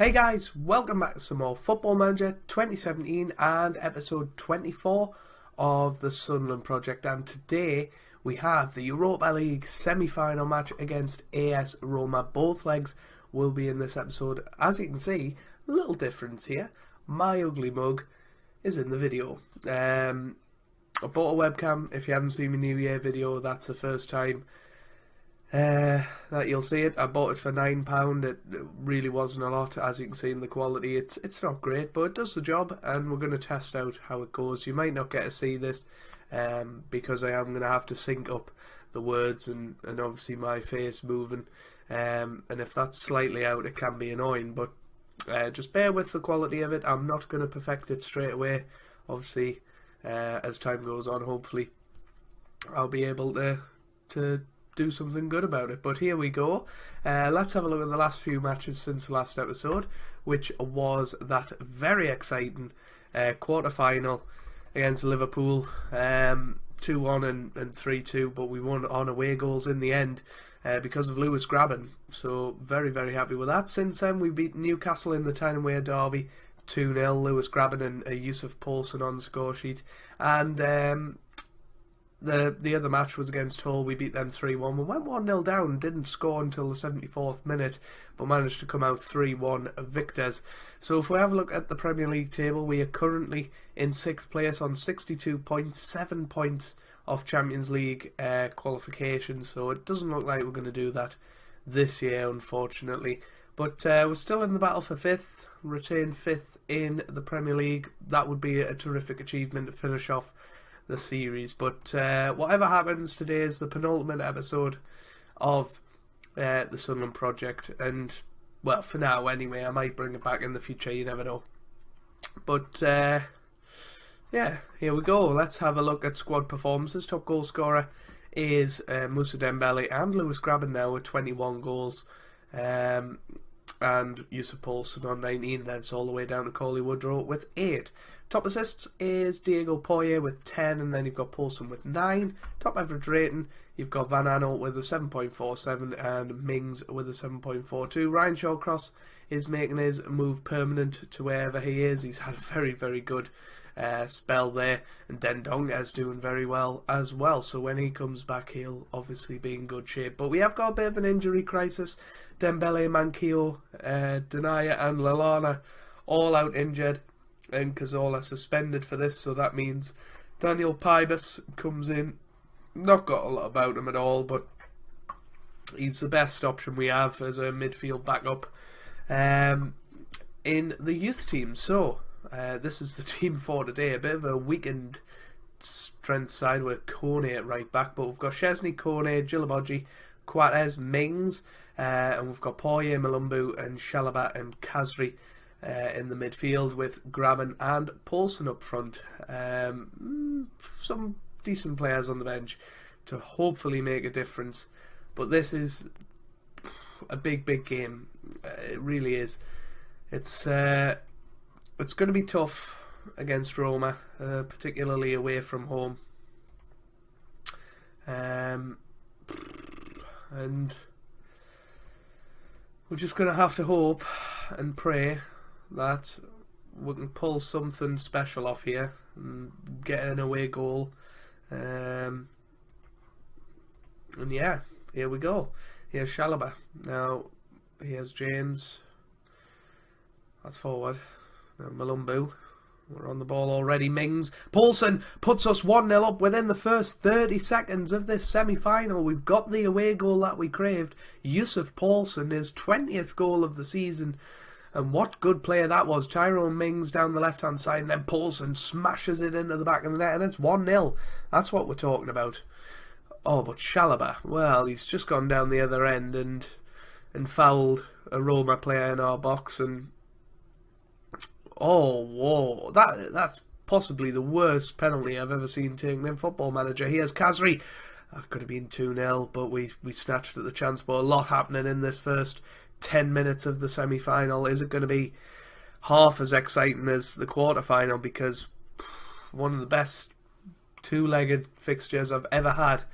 Hey guys, welcome back to some more Football Manager 2017 and episode 24 of the Sunderland project, and today we have the Europa League semi-final match against AS Roma. Both legs will be in this episode. As you can see, a little difference here. My ugly mug is in the video. I bought a webcam. If you haven't seen my New Year video, that's the first time that you'll see it. I bought it for £9. It really wasn't a lot. As you can see in the quality, it's not great, but it does the job, and we're going to test out how it goes. You might not get to see this because I am going to have to sync up the words and obviously my face moving, and if that's slightly out it can be annoying, but just bear with the quality of it. I'm not going to perfect it straight away. Obviously as time goes on, hopefully I'll be able to do something good about it. But here we go. Let's have a look at the last few matches since the last episode, which was that very exciting quarter-final against Liverpool, 2-1 and 3-2, but we won on away goals in the end because of Lewis Grabban, so very, very happy with that. Since then we beat Newcastle in the Tyne and Wear derby 2-0, Lewis Grabban and Yusuf Poulsen on the score sheet, and the other match was against Hull. We beat them 3-1. We went 1-0 down, didn't score until the 74th minute, but managed to come out 3-1 victors. So if we have a look at the Premier League table, we are currently in 6th place on 62 points, 7 points off Champions League qualification, so it doesn't look like we're going to do that this year, unfortunately. But we're still in the battle for 5th, retain 5th in the Premier League. That would be a terrific achievement to finish off the series. But whatever happens, today is the penultimate episode of the Sunderland project, and well, for now anyway, I might bring it back in the future, you never know. But yeah, here we go. Let's have a look at squad performances. Top goal scorer is Moussa Dembele and Lewis Grabban now with 21 goals, and Yusuf Poulsen on 19. That's all the way down to Cauley Woodrow with 8. Top assists is Diego Poye with 10, and then you've got Poulsen with 9. Top average rating, you've got Van Aanholt with a 7.47 and Mings with a 7.42. Ryan Shawcross is making his move permanent to wherever he is. He's had a very, very good spell there, and Dendonga is doing very well as well, so when he comes back he'll obviously be in good shape. But we have got a bit of an injury crisis. Dembele, Manquillo, Denaya and Lallana all out injured, and Cazorla suspended for this, so that means Daniel Pybus comes in. Not got a lot about him at all, but he's the best option we have as a midfield backup in the youth team. So this is the team for today. A bit of a weakened strength side with Kone at right back, but we've got Chesney, Kone, Djilabodji, Quates, Mings, and we've got Poye, Malumbu and Chalobah and Khazri in the midfield, with Grabban and Poulsen up front. Some decent players on the bench to hopefully make a difference, but this is a big, big game. It really is. It's going to be tough against Roma, particularly away from home, and we're just going to have to hope and pray that we can pull something special off here and get an away goal. And yeah, here we go. Here's Chalobah. Now here's James. That's forward. Now Malumbu. We're on the ball already. Mings. Poulsen puts us 1-0 up within the first 30 seconds of this semi-final. We've got the away goal that we craved. Yusuf Poulsen, his 20th goal of the season. And what good player that was. Tyrone Mings down the left-hand side, and then Poulsen smashes it into the back of the net, and it's 1-0. That's what we're talking about. Oh, but Chalobah, well, he's just gone down the other end and fouled a Roma player in our box, and oh, whoa, that's possibly the worst penalty I've ever seen taken in Football Manager. Here's Khazri. That could have been 2-0, but we snatched at the chance. But a lot happening in this first 10 minutes of the semi-final. Is it going to be half as exciting as the quarter-final? Because one of the best two-legged fixtures I've ever had,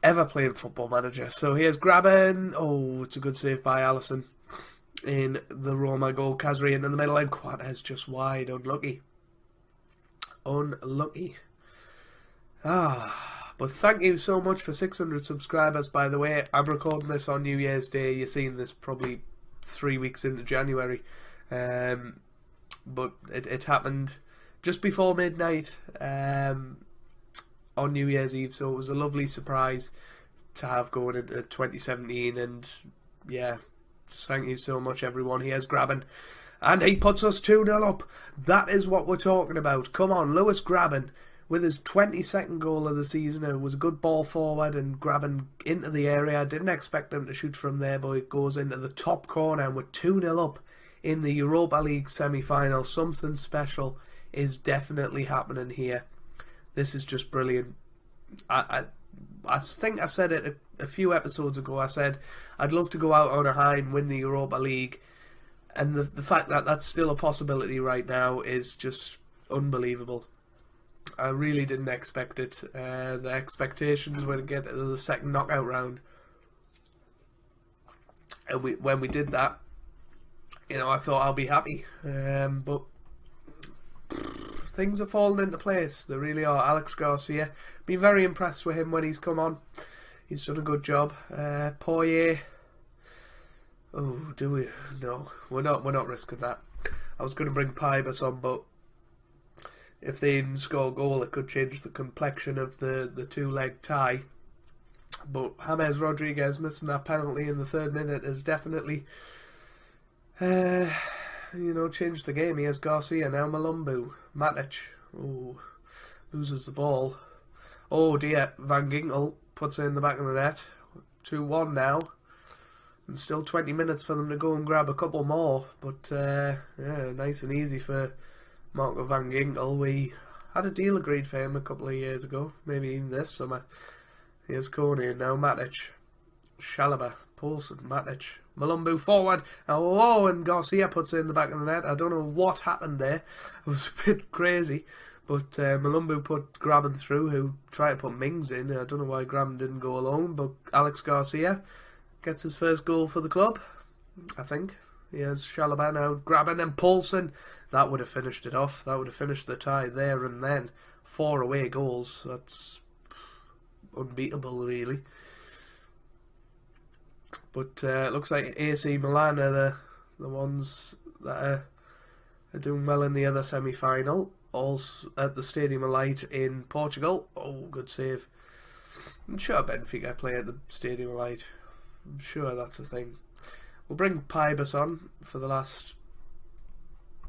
ever playing Football Manager. So here's Grabban. Oh, it's a good save by Alisson. in the Roma goal. Kazri into the middle and Quates just wide. Unlucky. Unlucky. But thank you so much for 600 subscribers, by the way. I'm recording this on New Year's Day. You're seeing this probably 3 weeks into January. But it happened just before midnight on New Year's Eve, so it was a lovely surprise to have going into 2017. And yeah, just thank you so much, everyone. Here's Graben, and he puts us 2-0 up. That is what we're talking about. Come on, Lewis Graben with his 22nd goal of the season. It was a good ball forward and Graben into the area. I didn't expect him to shoot from there, but it goes into the top corner, and we're 2-0 up in the Europa League semi-final. Something special is definitely happening here. This is just brilliant. I think I said it a few episodes ago. I said I'd love to go out on a high and win the Europa League, and the fact that that's still a possibility right now is just unbelievable. I really didn't expect it. The expectations were to get to the second knockout round, and when we did that, I thought I'll be happy. But things are falling into place. They really are. Alex Garcia, been very impressed with him when he's come on. He's done a good job. Poirier. Oh, do we? No, we're not risking that. I was going to bring Pybus on, but if they even score a goal, it could change the complexion of the two-leg tie. But James Rodriguez missing that penalty in the 3rd minute has definitely, changed the game. He has Garcia, now Malumbu. Matic, loses the ball. Oh dear, Van Ginkel puts it in the back of the net. 2-1 now. And still 20 minutes for them to go and grab a couple more. But, nice and easy for Marco Van Ginkel. We had a deal agreed for him a couple of years ago, maybe even this summer. Here's Coney, and now Matic, Chalobah, Poulsen, Matic, Malumbu forward. Oh, and Garcia puts it in the back of the net. I don't know what happened there. It was a bit crazy, but Malumbu put Graben through, who tried to put Mings in. I don't know why Graben didn't go alone, but Alex Garcia gets his first goal for the club, I think. Here's Chalobah now, Graben and Poulsen. That would have finished it off. That would have finished the tie there and then. 4 away goals. That's unbeatable, really. But it looks like AC Milan are the ones that are doing well in the other semi-final. Also at the Stadium of Light in Portugal. Oh, good save. I'm sure Benfica play at the Stadium of Light. I'm sure that's a thing. We'll bring Pybus on for the last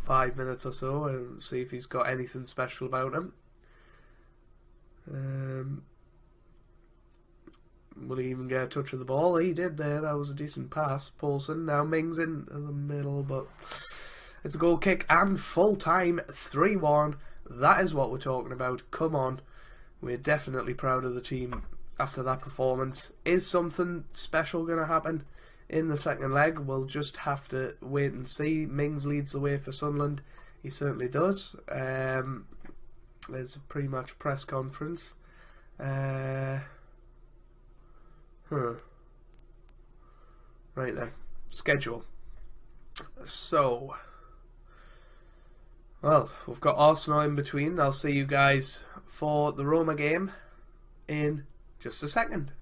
5 minutes or so and see if he's got anything special about him. Will he even get a touch of the ball? He did there. That was a decent pass. Poulsen, now Mings in the middle, but it's a goal kick and full time. 3-1. That is what we're talking about. Come on. We're definitely proud of the team after that performance. Is something special going to happen in the second leg? We'll just have to wait and see. Mings leads the way for Sunderland. He certainly does. There's a pre-match press conference. Right then. Schedule. So, well, we've got Arsenal in between. I'll see you guys for the Roma game in just a second.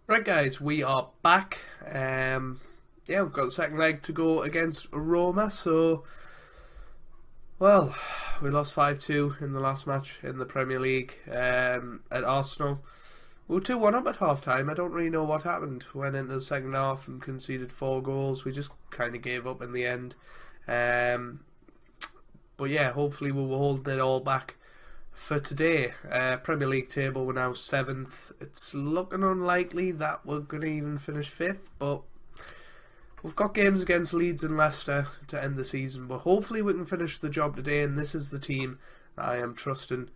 Right guys, we are back. We've got the second leg to go against Roma. So, well, we lost 5-2 in the last match in the Premier League at Arsenal. We were 2-1 up at half time. I don't really know what happened. Went into the second half and conceded 4 goals. We just kind of gave up in the end. But yeah, hopefully we will hold it all back for today. Premier League table, we're now 7th. It's looking unlikely that we're going to even finish 5th, but we've got games against Leeds and Leicester to end the season. But hopefully we can finish the job today, and this is the team that I am trusting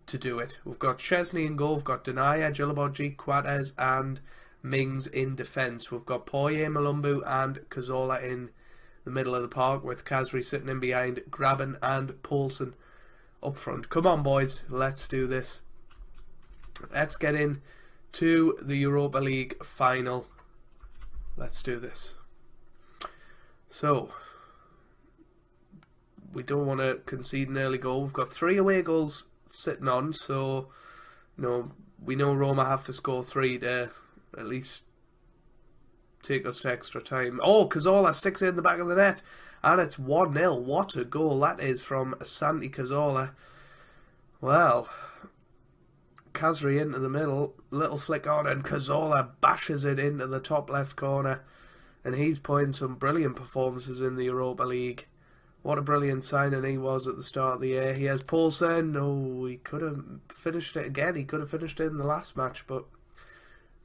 to do it. We've got Chesney in goal, we've got Denaya, Djilabodji, Quates and Mings in defence. We've got Poirier, Malumbu and Cazorla in the middle of the park, with Kazri sitting in behind, Graben and Poulsen up front. Come on boys, let's do this. Let's get in to the Europa League final. Let's do this. So, we don't want to concede an early goal. We've got 3 away goals sitting on, so we know Roma have to score 3 to at least take us to extra time. Oh, Cazorla sticks it in the back of the net, and it's 1-0. What a goal that is from Santi Cazorla. Well, Kazri into the middle, little flick on, and Cazorla bashes it into the top left corner, and he's putting some brilliant performances in the Europa League. What a brilliant signing he was at the start of the year. He has Poulsen. Oh, he could have finished it again. He could have finished it in the last match, but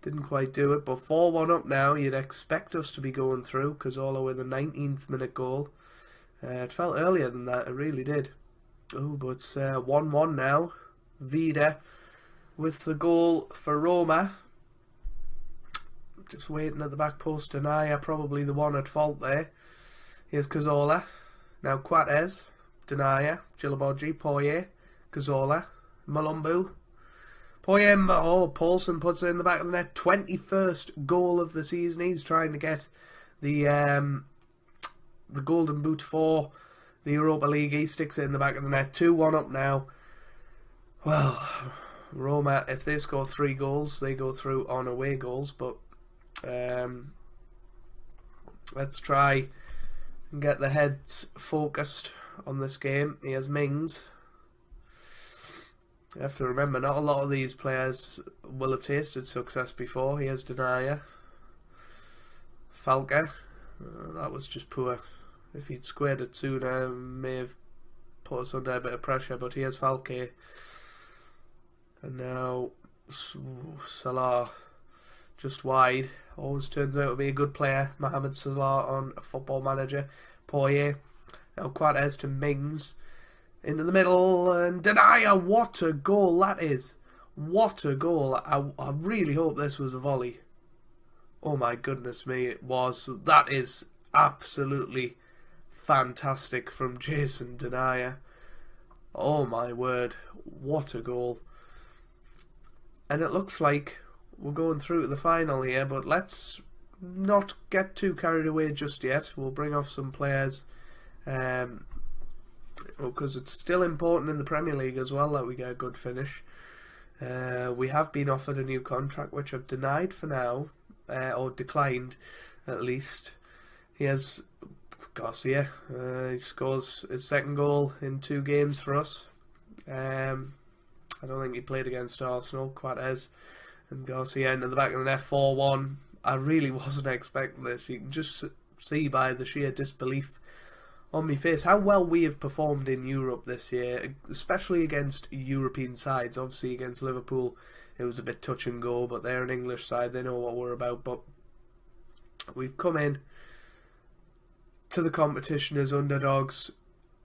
didn't quite do it. But 4-1 up now. You'd expect us to be going through. Cazorla with a 19th minute goal. It felt earlier than that. It really did. Oh, but it's 1-1 now. Vida with the goal for Roma. Just waiting at the back post. Denaya probably the one at fault there. Here's Cazorla. Now Quates, Denaya, Gilaborgi, Poirier, Cazorla, Malumbu. Poirier, Poulsen puts it in the back of the net. 21st goal of the season. He's trying to get the golden boot for the Europa League. He sticks it in the back of the net. 2-1 up now. Well, Roma, if they score 3 goals, they go through on away goals. But let's try and get the heads focused on this game. He has Mings. You have to remember, not a lot of these players will have tasted success before. He has Denaya. Falca. That was just poor. If he'd squared it sooner, may have put us under a bit of pressure, but he has Falca. And now Salah just wide. Always turns out to be a good player. Mohamed Salah on Football Manager. Poirier. Now Quates to Mings. Into the middle. And Denaya. What a goal that is. What a goal. I really hope this was a volley. Oh my goodness me, it was. That is absolutely fantastic from Jason Denaya. Oh my word. What a goal. And it looks like we're going through to the final here, but let's not get too carried away just yet. We'll bring off some players, because it's still important in the Premier League as well that we get a good finish. We have been offered a new contract, which I've denied for now, or declined at least. He has Garcia. He scores his 2nd goal in 2 games for us. I don't think he played against Arsenal. Quates and Garcia into the back of the net. 4-1. I really wasn't expecting this. You can just see by the sheer disbelief on my face how well we have performed in Europe this year, especially against European sides. Obviously against Liverpool it was a bit touch and go, but they're an English side, they know what we're about. But we've come in to the competition as underdogs,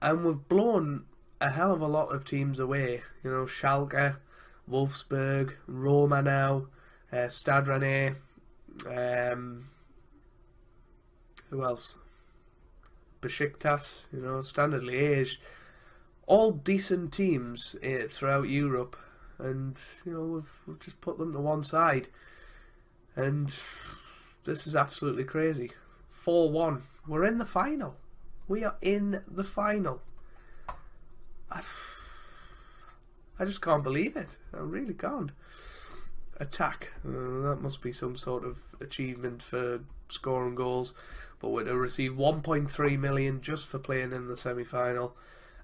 and we've blown a hell of a lot of teams away. You know, Schalke, Wolfsburg, Roma now, Stade Rennais, who else? Besiktas, you know, Standard Liège, all decent teams throughout Europe, and you know we've just put them to one side, and this is absolutely crazy. 4-1. We're in the final. We are in the final. I just can't believe it. I really can't. Attack. That must be some sort of achievement for scoring goals. But we're to receive 1.3 million just for playing in the semi-final.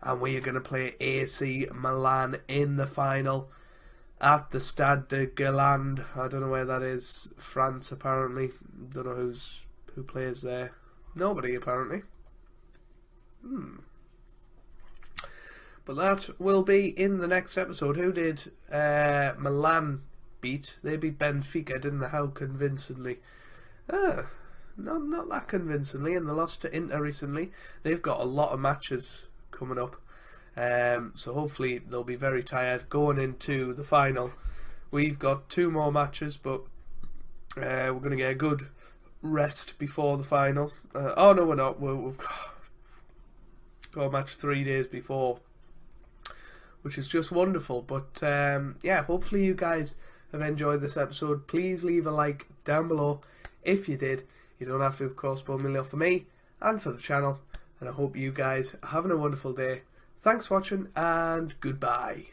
And we are going to play AC Milan in the final at the Stade de Guerlain. I don't know where that is. France, apparently. Don't know who plays there. Nobody, apparently. But that will be in the next episode. Who did Milan beat? They beat Benfica, didn't they? How convincingly? Not that convincingly. And they lost to Inter recently. They've got a lot of matches coming up. So hopefully they'll be very tired going into the final. We've got 2 more matches, but we're going to get a good rest before the final. Oh no, we're not. We've got a match 3 days before, which is just wonderful. But yeah, hopefully you guys have enjoyed this episode. Please leave a like down below if you did. You don't have to, of course, but only for me. and for the channel, and I hope you guys are having a wonderful day. Thanks for watching, and goodbye.